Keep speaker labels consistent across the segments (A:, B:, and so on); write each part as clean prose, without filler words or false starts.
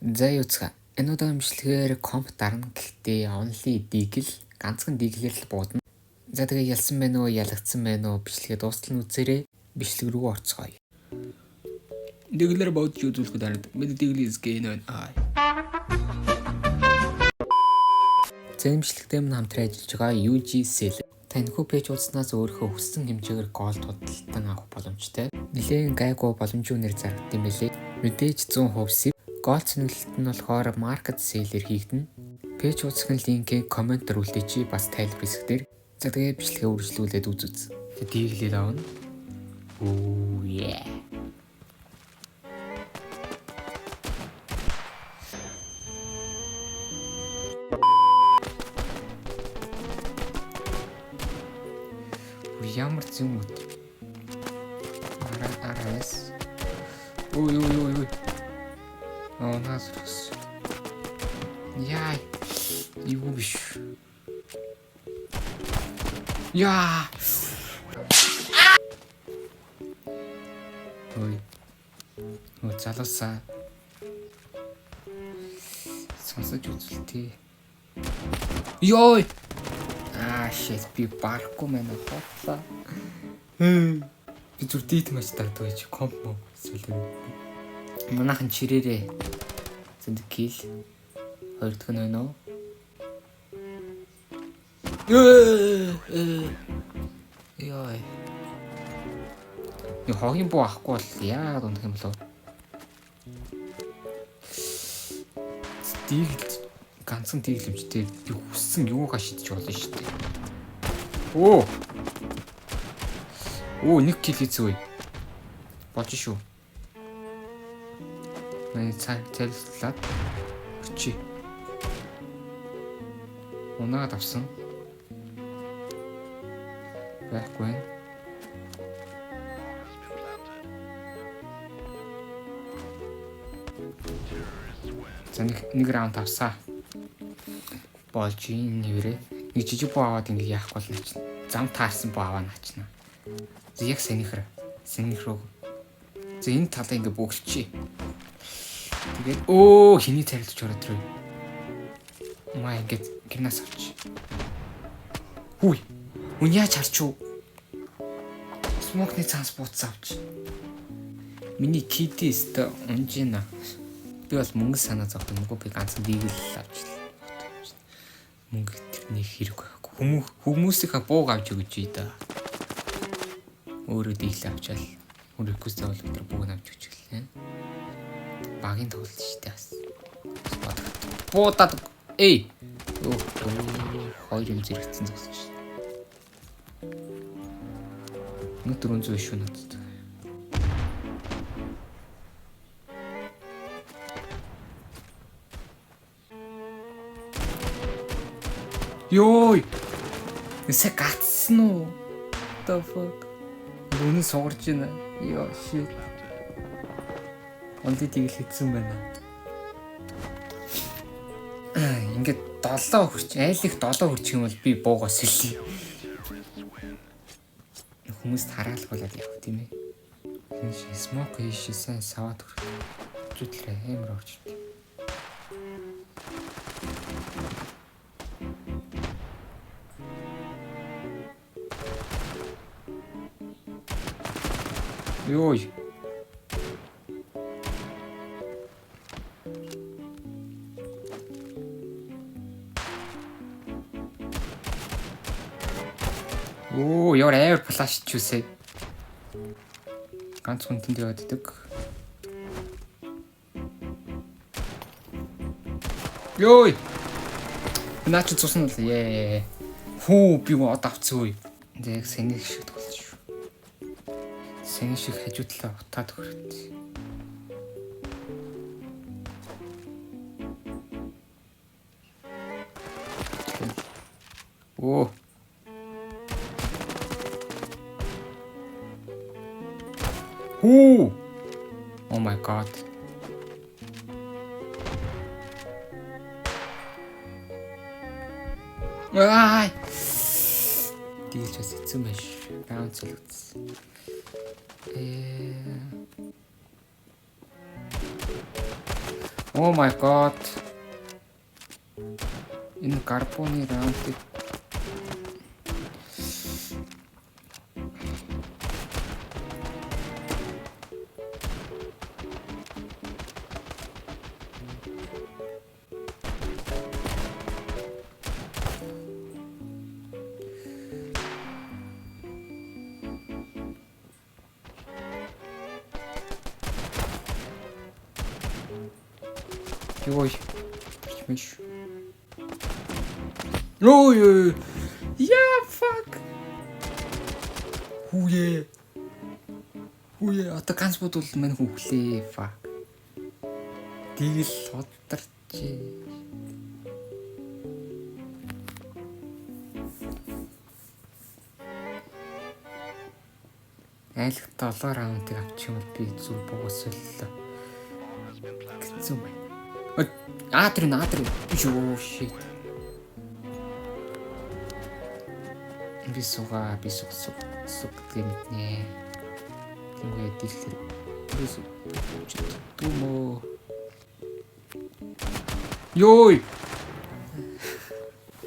A: За юуцгаа. Энэ удаагийн бичлэгээр комп дарна гэхдээ only дигл ганцхан диглэр л буудана. За тэгээ ялсан байна уу, ялагдсан байна уу бичлэгээ дуустал нь үзээрэй. Бичлэг рүү орцгоё. Диглэр бодж үзүүлэхэд хараад бид диглээс гэнэ байна. Зэн бичлэгтэй минь хамтран ажиллаж байгаа UG-Cell. Таньхүү пэйж уузнаас өөрийнхөө хүссэн хэмжээгээр голд худалдан авах боломжтой. Нилээн гайгүй боломжуудаар зарагдсан байлээ. Мэдээж 100% сив. Голд сонирхолт нь болохоор маркет сейлэр хийгдэнэ. Пэйж ууцгийн линкийг комментээр үлдээчи бас тайлбар хэсгээр. За тэгээ бичлэгээ үргэлжлүүлээд үз. Диглэл авна. Оо yeah. Ямар зүүн үт. Араас. Ой. Нас. Яй. Юу биш. Яа. Ой. Залуусаа. Сонсож үзэлтэй. Йой. Shit би барахгүй мэн хотлаа. Би зүр дийт маш тагдаг гэж комп мөн эсвэл манайхан чирээрээ зэнд кил хоёрдох нь байна уу? Яй. Юу хогийн буу авахгүй бол яагаад унах юм болов? Дигл ганцхан диглэмжтэй би хүссэн юугаа шидэж болно шүү дээ. Оо нэг кил хийцгүй. Болж шүү. Манай цайлуулаад өчи. Унаад авсан. Байхгүй. За нэг раунд авсаа. Болж ийн нэрээ нэг жижиг боо аваад ингэ яах бол наач. Зам таарсан боо аваа наачна. Яг сэнийхрөө. За энэ талаа ингэ бөглөчи. Тэгээд хиний царилж ороод ирв. Маа ингэ гимнас авч. Хүй. Үн яаж харчуу? Смокны цаас бууцсан авч. Миний китист унжина. Би бол мөнгө санаа зовхон нөгөө би ганцхан дигэл авч. Мөнгө тэрний хэрэг байхгүй. Хүмүүсийнхээ бууг авч өгч ий да. Өөрөө диглээ авчаал. Өөрөөсөө бол өдөр бууг авч өгч гэлээ. Багийн тоглолт шүү дээ бас. Буудаад хоёр юм зэрэгцэн зогсож. 400 шүү надад. Йой. Эсэ гацсан уу? The fuck. Үнэн сугарж байна. Ёо shit. Онди тэгэл хийсэн байна. Ингээд 7 хүрч, айл их 7 хүрчих юм бол би буугаа сэлье. Хүмүүст хараалах болоод явах тийм ээ. Энэ смок хийшсэн саваад хүрх. Зүтлээ амар орж ирдэ. Йой. Your air flash чүсээ. Ганц хүн тэнд яваад идэг. Йой. Наач цусан л яа. Хүү би одоо авцсан үе. Яг сэнийг шиг толж шүү. Сэнийг шиг хажуудлаа утаад өгөрт. Oh my god. Ай. Дийлж бас хэцүү маш. Bounce л үз. Oh my god. Энэ карбоны раунтыг Йой. Чмэш. Ой. Yeah, fuck. Хүүе. Одоо ганц бодвол мань хүүхлээ. Fuck. Тэгэл содорч. Айлх 7 раундыг авчих юм бол би зүр богосоллоо. Гэцүү бай. Атрин. Юу shit. Би суг гэмтнэ. Тэнгуй дэлгэр. Түмөө. Йой.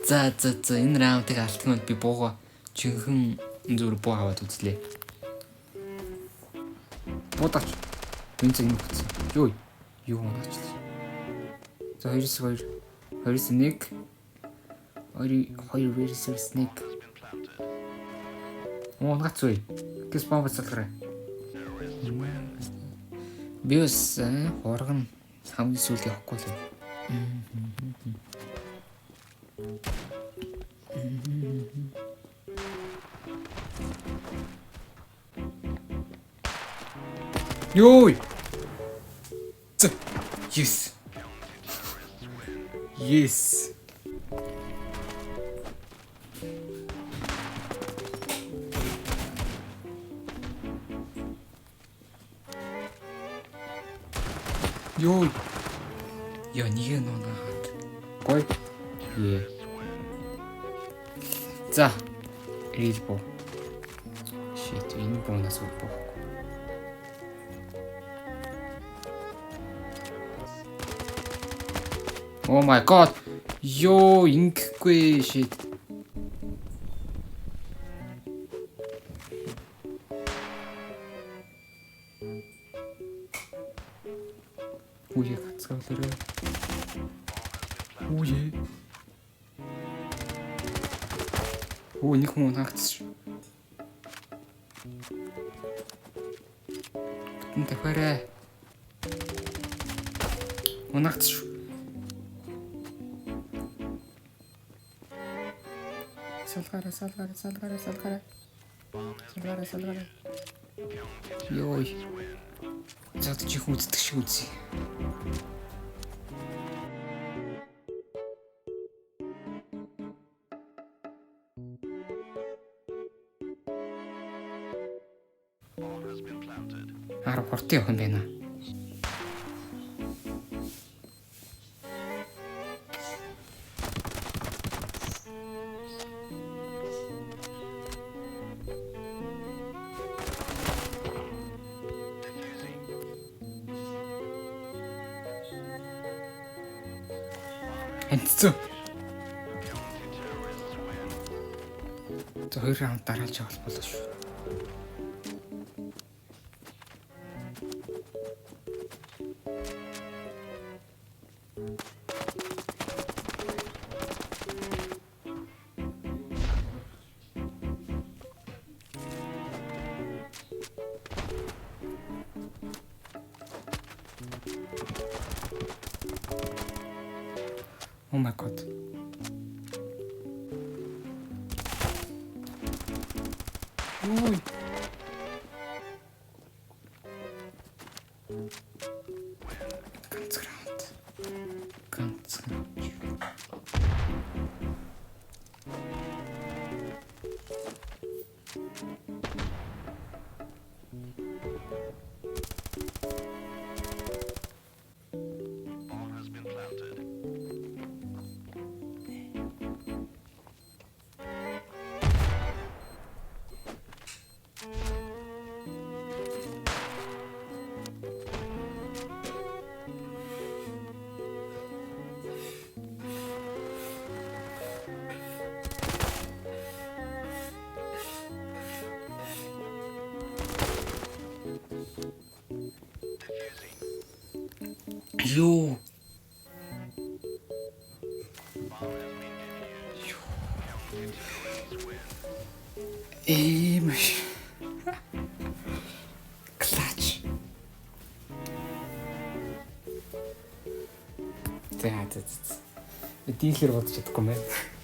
A: За энэ раундыг алтганд би бууга жинхэнэ зүр буу аваад үзлээ. Бодоч. Энэ зэн нүгцэн. Йой. Юу наачлаа. За 2-1. 2 versus 1. Нацгүй. Гэс бомб цалгараа. Би бас хоргон хамгийн сүүл явахгүй л. Йой. Yes. Йой. Нэг нунаад. Гой. За. Рилбо. Shit, энэ бонус өгөх. Oh my god. Йоо, ингэхгүй shit. Үе гацгаалаарай. Үе. Нэг хүн хаагцсан. Бүтэн таваарай. Унагцсан. Салгараа. Йой. Зад чи хүнддэг шиг үзье. Порт явах юм байна. Энцүү. За 2 раунд дараалж явах болоо шүү. Oh my god. Ой. Ганцхан. Юу. Маш. Клач. За. Дилер бодож чадахгүй мэн.